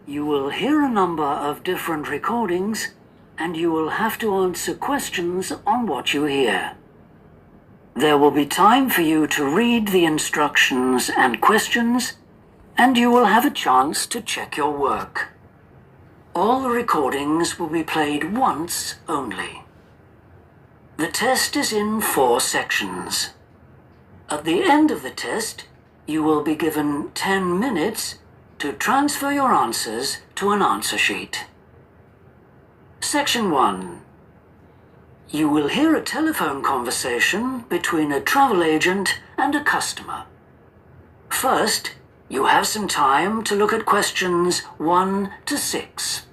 You will hear a number of different recordings, and you will have to answer questions on what you hear. There will be time for you to read the instructions and questions, and you will have a chance to check your work. All the recordings will be played once only. The test is in 4 sections. At the end of the test, you will be given 10 minutes to transfer your answers to an answer sheet. Section 1. You will hear a telephone conversation between a travel agent and a customer. First, you have some time to look at questions 1 to 6.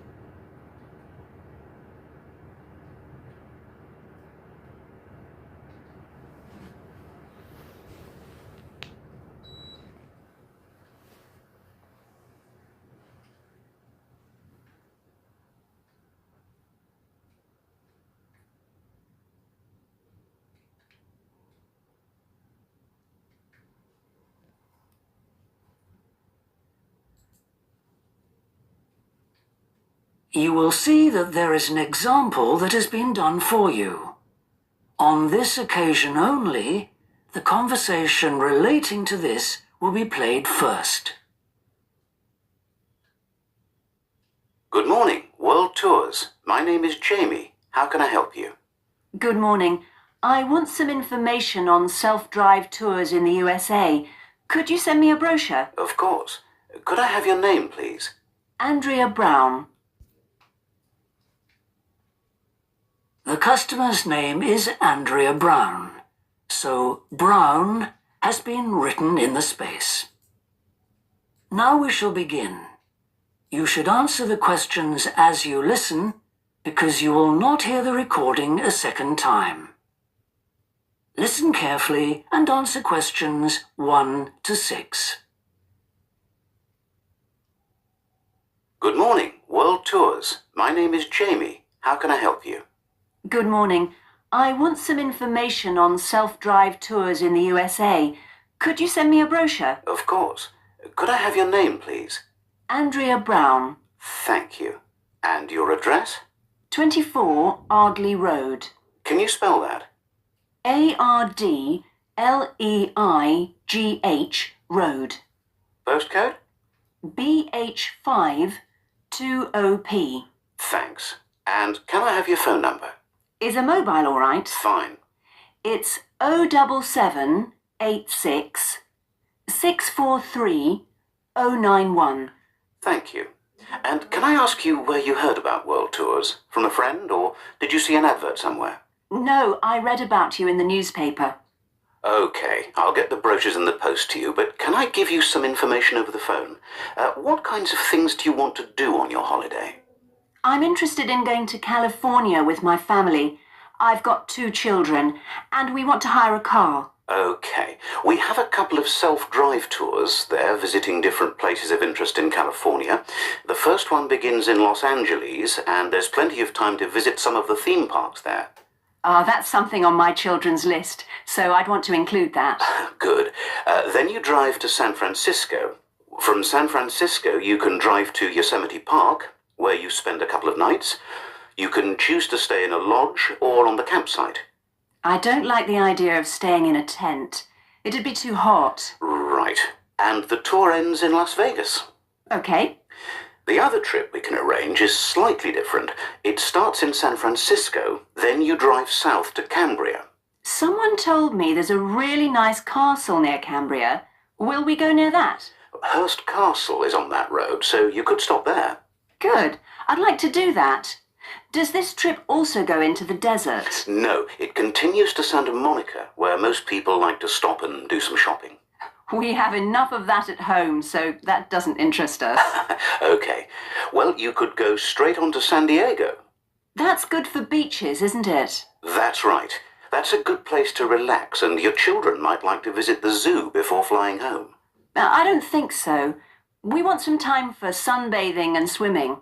You will see that there is an example that has been done for you. On this occasion only, the conversation relating to this will be played first. Good morning, World Tours. My name is Jamie. How can I help you? Good morning. I want some information on self-drive tours in the USA. Could you send me a brochure? Of course. Could I have your name, please? Andrea Brown. The customer's name is Andrea Brown, so Brown has been written in the space. Now we shall begin. You should answer the questions as you listen, because you will not hear the recording a second time. Listen carefully and answer questions 1 to 6. Good morning, World Tours. My name is Jamie. How can I help you? Good morning. I want some information on self-drive tours in the USA. Could you send me a brochure? Of course. Could I have your name, please? Andrea Brown. Thank you. And your address? 24 Ardley Road. Can you spell that? Ardleigh Road. Postcode? BH5 2OP. Thanks. And can I have your phone number? Is a mobile all right? Fine. It's 07786 643 091. Thank you. And can I ask you where you heard about World Tours? From a friend, or did you see an advert somewhere? No, I read about you in the newspaper. Okay, I'll get the brochures in the post to you, but can I give you some information over the phone? What kinds of things do you want to do on your holiday? I'm interested in going to California with my family. I've got 2 children, and we want to hire a car. Okay, we have a couple of self-drive tours there, visiting different places of interest in California. The first one begins in Los Angeles, and there's plenty of time to visit some of the theme parks there. That's something on my children's list, so I'd want to include that. Good. Then you drive to San Francisco. From San Francisco, you can drive to Yosemite Park, where you spend a couple of nights. You can choose to stay in a lodge or on the campsite. I don't like the idea of staying in a tent. It'd be too hot. Right. And the tour ends in Las Vegas. Okay. The other trip we can arrange is slightly different. It starts in San Francisco, then you drive south to Cambria. Someone told me there's a really nice castle near Cambria. Will we go near that? Hearst Castle is on that road, so you could stop there. Good. I'd like to do that. Does this trip also go into the desert? No, it continues to Santa Monica, where most people like to stop and do some shopping. We have enough of that at home, so that doesn't interest us. Okay. Well, you could go straight on to San Diego. That's good for beaches, isn't it? That's right. That's a good place to relax, and your children might like to visit the zoo before flying home. I don't think so. We want some time for sunbathing and swimming.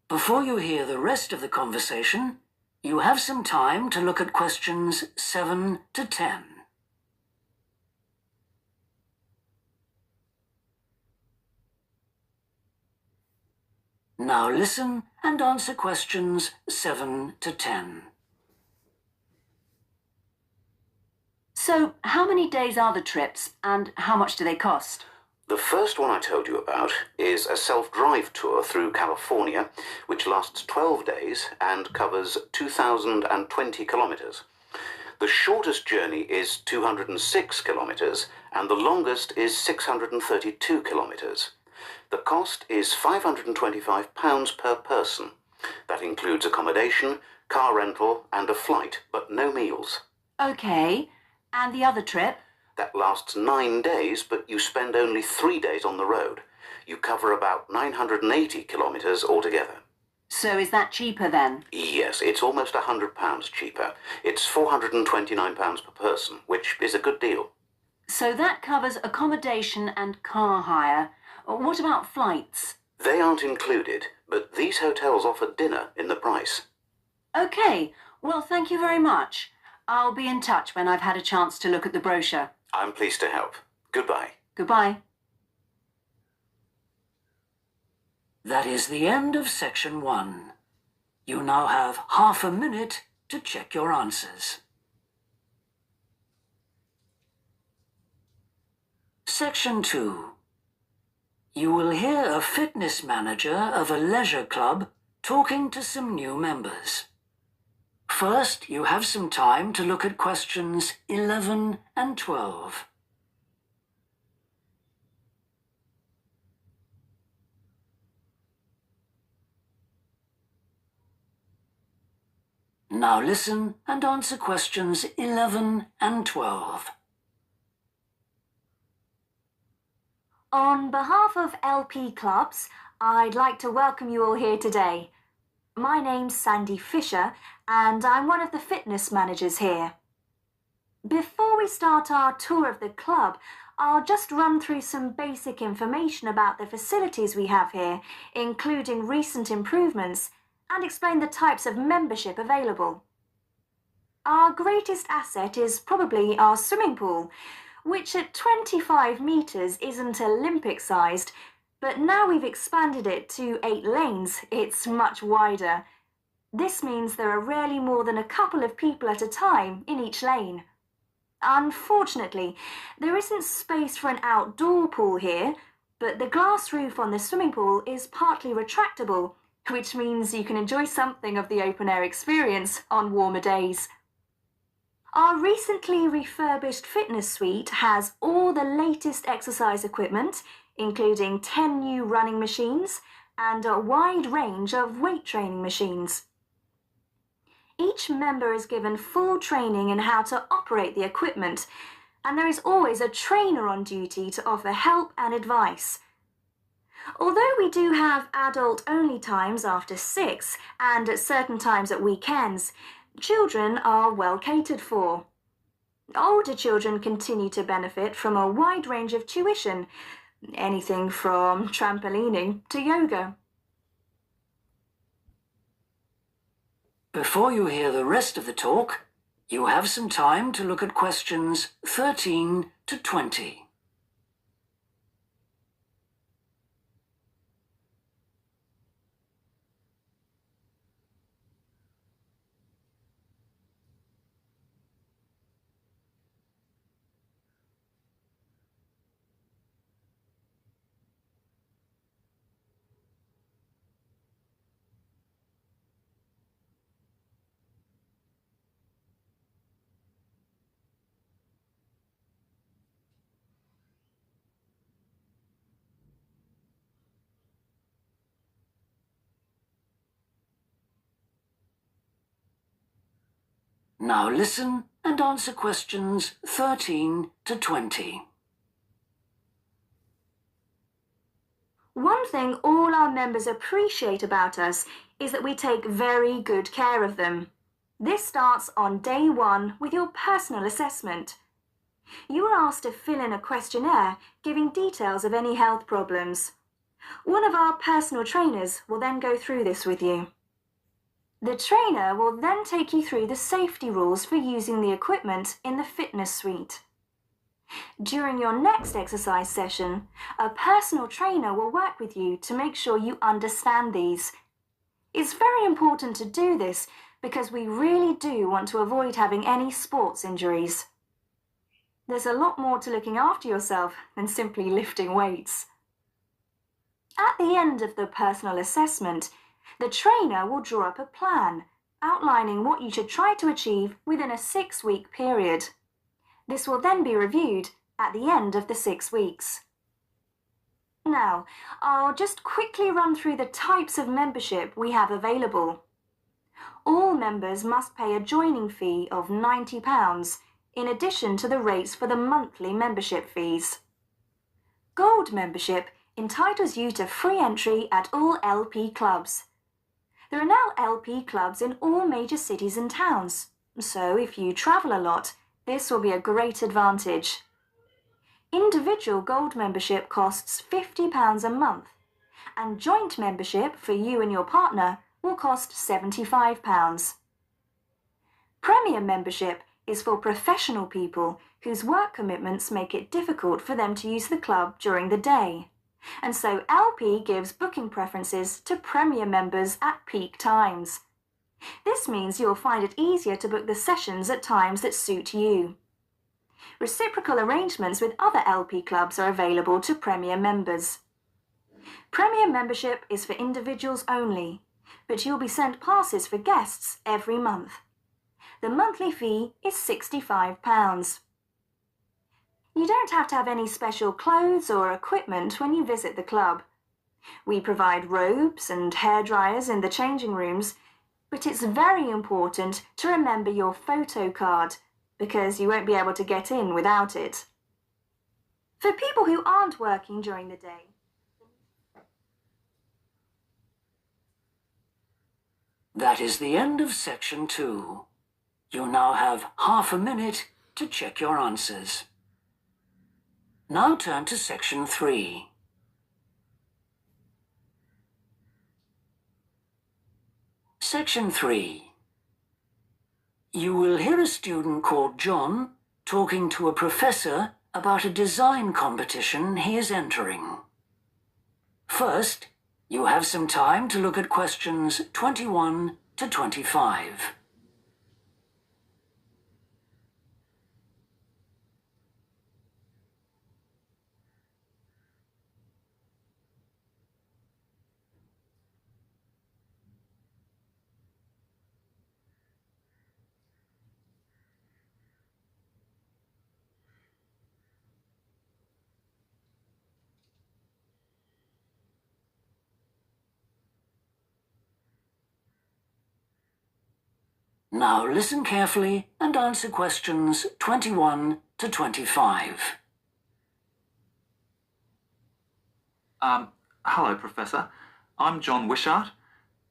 Before you hear the rest of the conversation, you have some time to look at questions 7 to 10. Now listen and answer questions 7 to 10. So, how many days are the trips and how much do they cost? The first one I told you about is a self-drive tour through California, which lasts 12 days and covers 2,020 kilometers. The shortest journey is 206 kilometers and the longest is 632 kilometers. The cost is £525 per person. That includes accommodation, car rental and a flight, but no meals. Okay, and the other trip? That lasts 9 days, but you spend only 3 days on the road. You cover about 980 kilometers altogether. So is that cheaper then? Yes, it's almost £100 cheaper. It's £429 per person, which is a good deal. So that covers accommodation and car hire. What about flights? They aren't included, but these hotels offer dinner in the price. Okay, well, thank you very much. I'll be in touch when I've had a chance to look at the brochure. I'm pleased to help. Goodbye. Goodbye. That is the end of section 1. You now have half a minute to check your answers. Section 2. You will hear a fitness manager of a leisure club talking to some new members. First, you have some time to look at questions 11 and 12. Now listen and answer questions 11 and 12. On behalf of LP Clubs, I'd like to welcome you all here today. My name's Sandy Fisher, and I'm one of the fitness managers here. Before we start our tour of the club, I'll just run through some basic information about the facilities we have here, including recent improvements, and explain the types of membership available. Our greatest asset is probably our swimming pool, which at 25 metres isn't Olympic-sized, but now we've expanded it to 8 lanes, it's much wider. This means there are rarely more than a couple of people at a time in each lane. Unfortunately, there isn't space for an outdoor pool here, but the glass roof on the swimming pool is partly retractable, which means you can enjoy something of the open-air experience on warmer days. Our recently refurbished fitness suite has all the latest exercise equipment, including 10 new running machines and a wide range of weight training machines. Each member is given full training in how to operate the equipment, and there is always a trainer on duty to offer help and advice. Although we do have adult-only times after 6 and at certain times at weekends, children are well catered for. Older children continue to benefit from a wide range of tuition, anything from trampolining to yoga. Before you hear the rest of the talk, you have some time to look at questions 13 to 20. Now listen and answer questions 13 to 20. One thing all our members appreciate about us is that we take very good care of them. This starts on day 1 with your personal assessment. You are asked to fill in a questionnaire giving details of any health problems. One of our personal trainers will then go through this with you. The trainer will then take you through the safety rules for using the equipment in the fitness suite. During your next exercise session, a personal trainer will work with you to make sure you understand these. It's very important to do this because we really do want to avoid having any sports injuries. There's a lot more to looking after yourself than simply lifting weights. At the end of the personal assessment, the trainer will draw up a plan outlining what you should try to achieve within a 6-week period. This will then be reviewed at the end of the 6 weeks. Now, I'll just quickly run through the types of membership we have available. All members must pay a joining fee of £90 in addition to the rates for the monthly membership fees. Gold membership entitles you to free entry at all LP clubs. There are now LP clubs in all major cities and towns, so if you travel a lot, this will be a great advantage. Individual gold membership costs £50 a month, and joint membership for you and your partner will cost £75. Premium membership is for professional people whose work commitments make it difficult for them to use the club during the day, and so LP gives booking preferences to premium members at peak times. This means you'll find it easier to book the sessions at times that suit you. Reciprocal arrangements with other LP clubs are available to Premier members. Premium membership is for individuals only, but you'll be sent passes for guests every month. The monthly fee is £65. You don't have to have any special clothes or equipment when you visit the club. We provide robes and hair dryers in the changing rooms, but it's very important to remember your photo card, because you won't be able to get in without it. For people who aren't working during the day, That is the end of section 2. You now have half a minute to check your answers. Now turn to section 3. Section 3. You will hear a student called John talking to a professor about a design competition he is entering. First, you have some time to look at questions 21 to 25. Now listen carefully and answer questions 21 to 25. Hello, Professor. I'm John Wishart.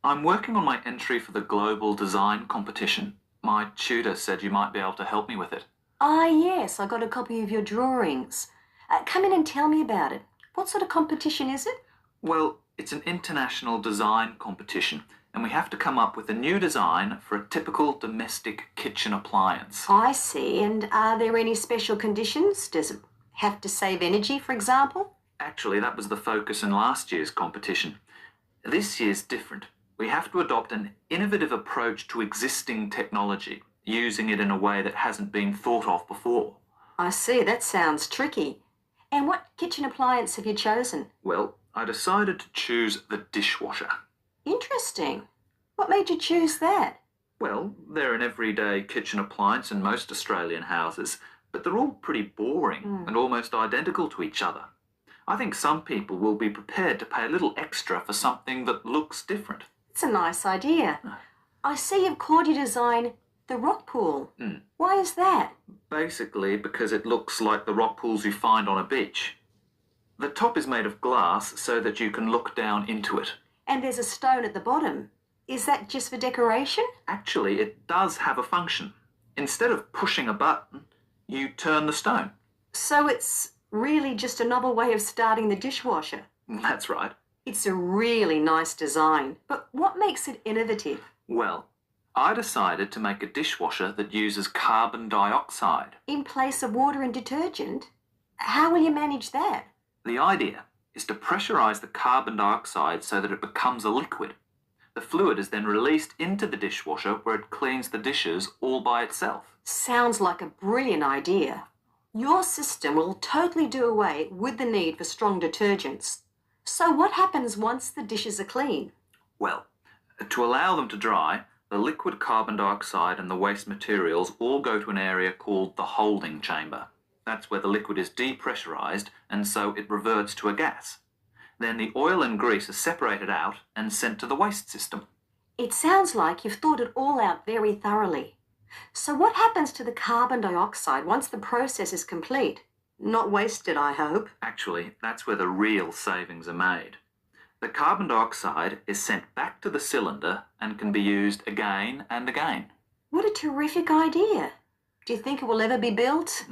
I'm working on my entry for the Global Design Competition. My tutor said you might be able to help me with it. Ah, yes, I got a copy of your drawings. Come in and tell me about it. What sort of competition is it? Well, it's an international design competition, and we have to come up with a new design for a typical domestic kitchen appliance. I see. And are there any special conditions? Does it have to save energy, for example? Actually, that was the focus in last year's competition. This year's different. We have to adopt an innovative approach to existing technology, using it in a way that hasn't been thought of before. I see. That sounds tricky. And what kitchen appliance have you chosen? Well, I decided to choose the dishwasher. Interesting. What made you choose that? Well, they're an everyday kitchen appliance in most Australian houses, but they're all pretty boring and almost identical to each other. I think some people will be prepared to pay a little extra for something that looks different. It's a nice idea. I see you've called your design the rock pool. Why is that? Basically because it looks like the rock pools you find on a beach. The top is made of glass so that you can look down into it. And there's a stone at the bottom. Is that just for decoration? Actually, it does have a function. Instead of pushing a button, you turn the stone. So it's really just a novel way of starting the dishwasher. That's right. It's a really nice design, but what makes it innovative? Well, I decided to make a dishwasher that uses carbon dioxide. In place of water and detergent? How will you manage that? The idea is to pressurize the carbon dioxide so that it becomes a liquid. The fluid is then released into the dishwasher where it cleans the dishes all by itself. Sounds like a brilliant idea. Your system will totally do away with the need for strong detergents. So what happens once the dishes are clean? Well, to allow them to dry, the liquid carbon dioxide and the waste materials all go to an area called the holding chamber. That's where the liquid is depressurized and so it reverts to a gas. Then the oil and grease are separated out and sent to the waste system. It sounds like you've thought it all out very thoroughly. So what happens to the carbon dioxide once the process is complete? Not wasted, I hope. Actually, that's where the real savings are made. The carbon dioxide is sent back to the cylinder and can be used again and again. What a terrific idea. Do you think it will ever be built?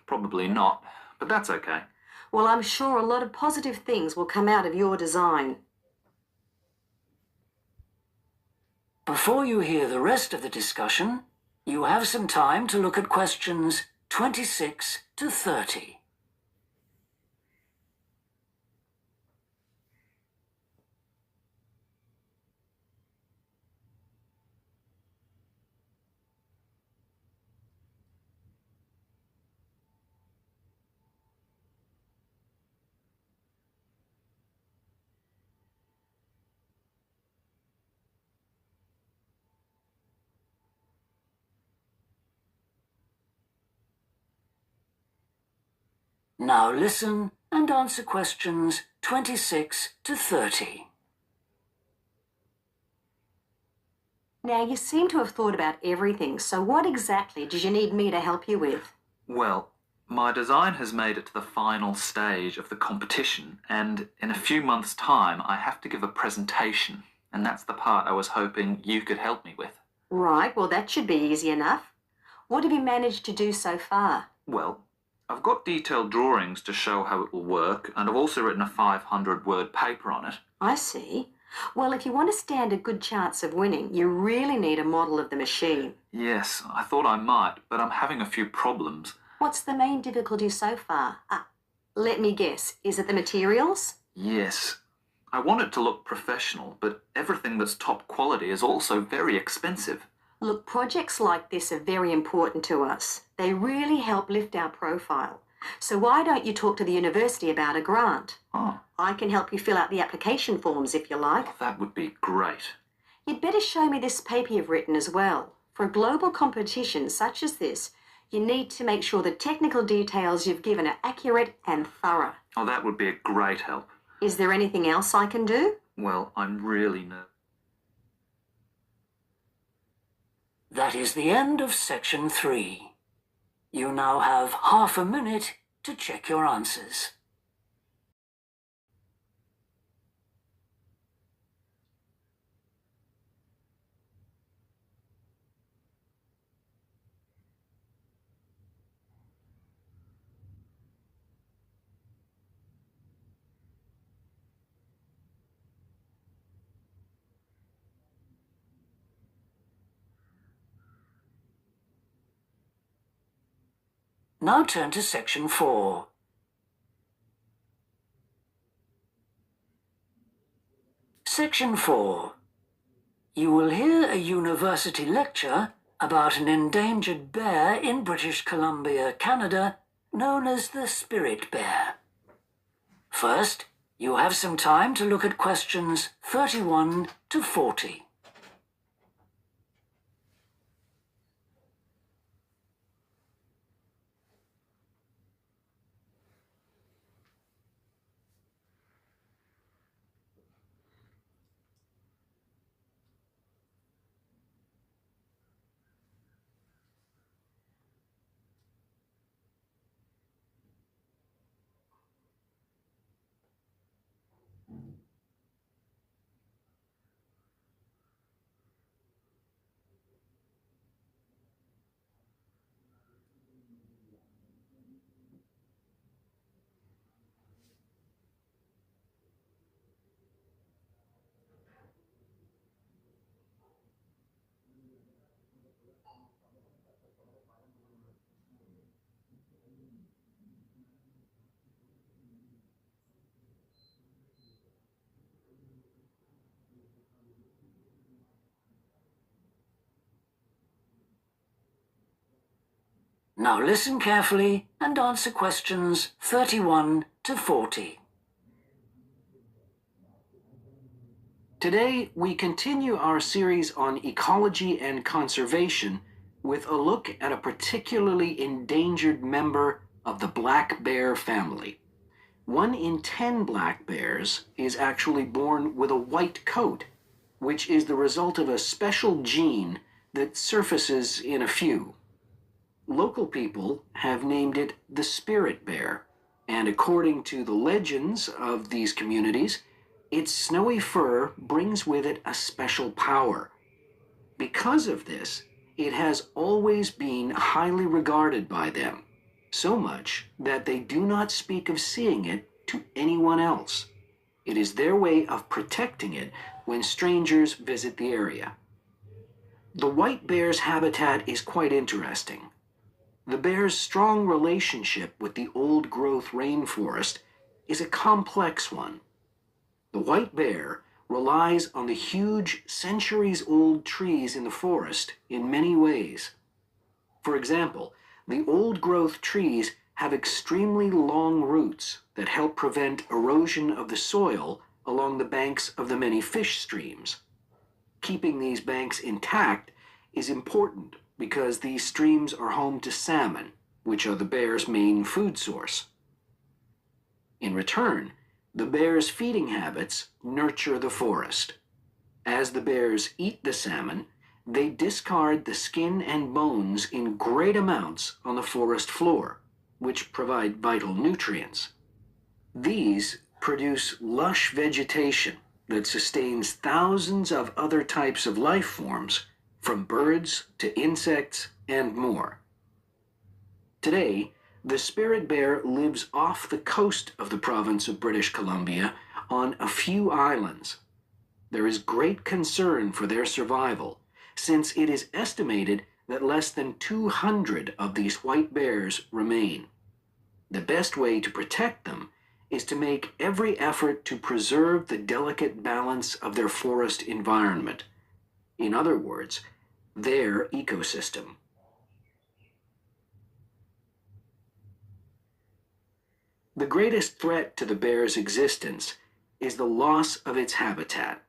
Probably not, but that's okay. Well, I'm sure a lot of positive things will come out of your design. Before you hear the rest of the discussion, you have some time to look at questions 26 to 30. Now listen and answer questions 26 to 30. Now, you seem to have thought about everything, so what exactly did you need me to help you with? Well, my design has made it to the final stage of the competition, and in a few months' time I have to give a presentation, and that's the part I was hoping you could help me with. Right, well, that should be easy enough. What have you managed to do so far? Well, I've got detailed drawings to show how it will work, and I've also written a 500-word paper on it. I see. Well, if you want to stand a good chance of winning, you really need a model of the machine. Yes, I thought I might, but I'm having a few problems. What's the main difficulty so far? Let me guess. Is it the materials? Yes. I want it to look professional, but everything that's top quality is also very expensive. Look, projects like this are very important to us. They really help lift our profile. So why don't you talk to the university about a grant? Oh, I can help you fill out the application forms if you like. that would be great. You'd better show me this paper you've written as well. For a global competition such as this, you need to make sure the technical details you've given are accurate and thorough. Oh, that would be a great help. Is there anything else I can do? Well, I'm really nervous. That is the end of section 3. You now have half a minute to check your answers. Now turn to section 4. Section 4. You will hear a university lecture about an endangered bear in British Columbia, Canada, known as the spirit bear. First, you have some time to look at questions 31 to 40. Now listen carefully and answer questions 31 to 40. Today, we continue our series on ecology and conservation with a look at a particularly endangered member of the black bear family. 1 in 10 black bears is actually born with a white coat, which is the result of a special gene that surfaces in a few. Local people have named it the spirit bear, and according to the legends of these communities, its snowy fur brings with it a special power. Because of this, it has always been highly regarded by them, so much that they do not speak of seeing it to anyone else. It is their way of protecting it when strangers visit the area. The white bear's habitat is quite interesting. The bear's strong relationship with the old-growth rainforest is a complex one. The white bear relies on the huge, centuries-old trees in the forest in many ways. For example, the old-growth trees have extremely long roots that help prevent erosion of the soil along the banks of the many fish streams. Keeping these banks intact is important because these streams are home to salmon, which are the bear's main food source. In return, the bear's feeding habits nurture the forest. As the bears eat the salmon, they discard the skin and bones in great amounts on the forest floor, which provide vital nutrients. These produce lush vegetation that sustains thousands of other types of life forms, from birds to insects and more. Today, the spirit bear lives off the coast of the province of British Columbia on a few islands. There is great concern for their survival, since it is estimated that less than 200 of these white bears remain. The best way to protect them is to make every effort to preserve the delicate balance of their forest environment. In other words, their ecosystem. The greatest threat to the bear's existence is the loss of its habitat.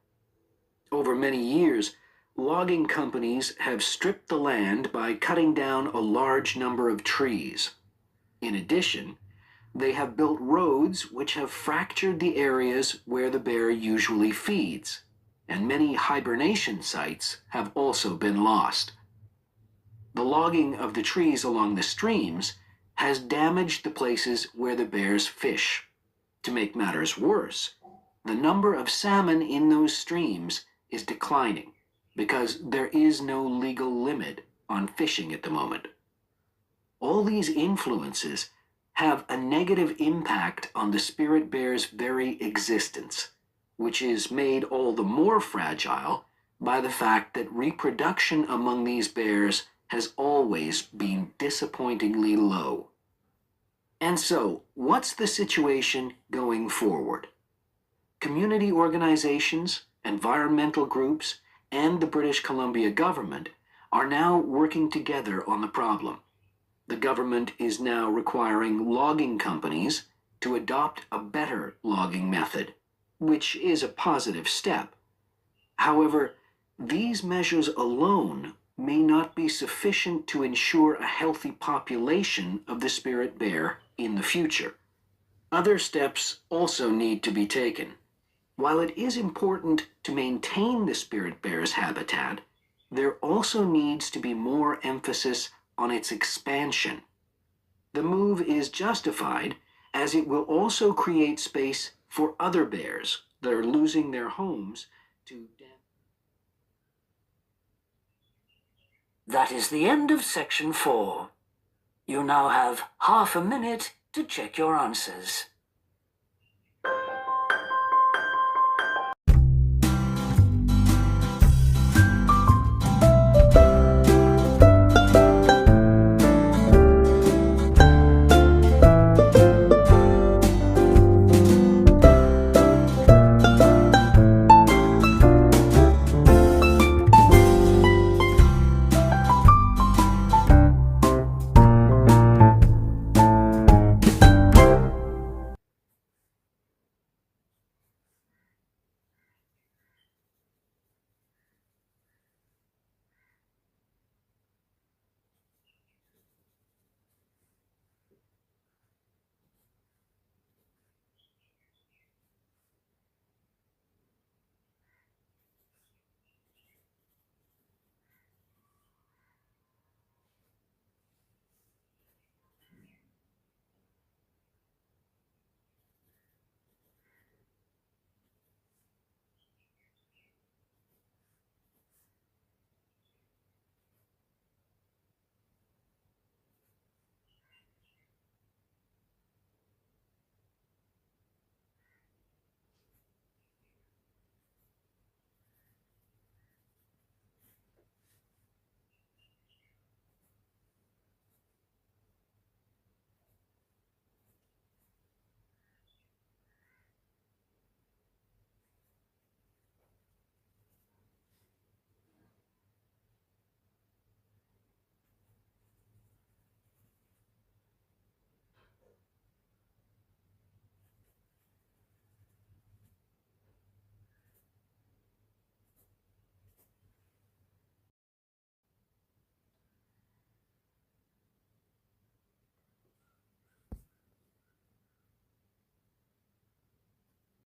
Over many years, logging companies have stripped the land by cutting down a large number of trees. In addition, they have built roads which have fractured the areas where the bear usually feeds, and many hibernation sites have also been lost. The logging of the trees along the streams has damaged the places where the bears fish. To make matters worse, the number of salmon in those streams is declining because there is no legal limit on fishing at the moment. All these influences have a negative impact on the spirit bear's very existence, which is made all the more fragile by the fact that reproduction among these bears has always been disappointingly low. And so, what's the situation going forward? Community organizations, environmental groups, and the British Columbia government are now working together on the problem. The government is now requiring logging companies to adopt a better logging method, which is a positive step. However, these measures alone may not be sufficient to ensure a healthy population of the spirit bear in the future. Other steps also need to be taken. While it is important to maintain the spirit bear's habitat, there also needs to be more emphasis on its expansion. The move is justified as it will also create space for other bears that are losing their homes to That is the end of section 4. You now have half a minute to check your answers.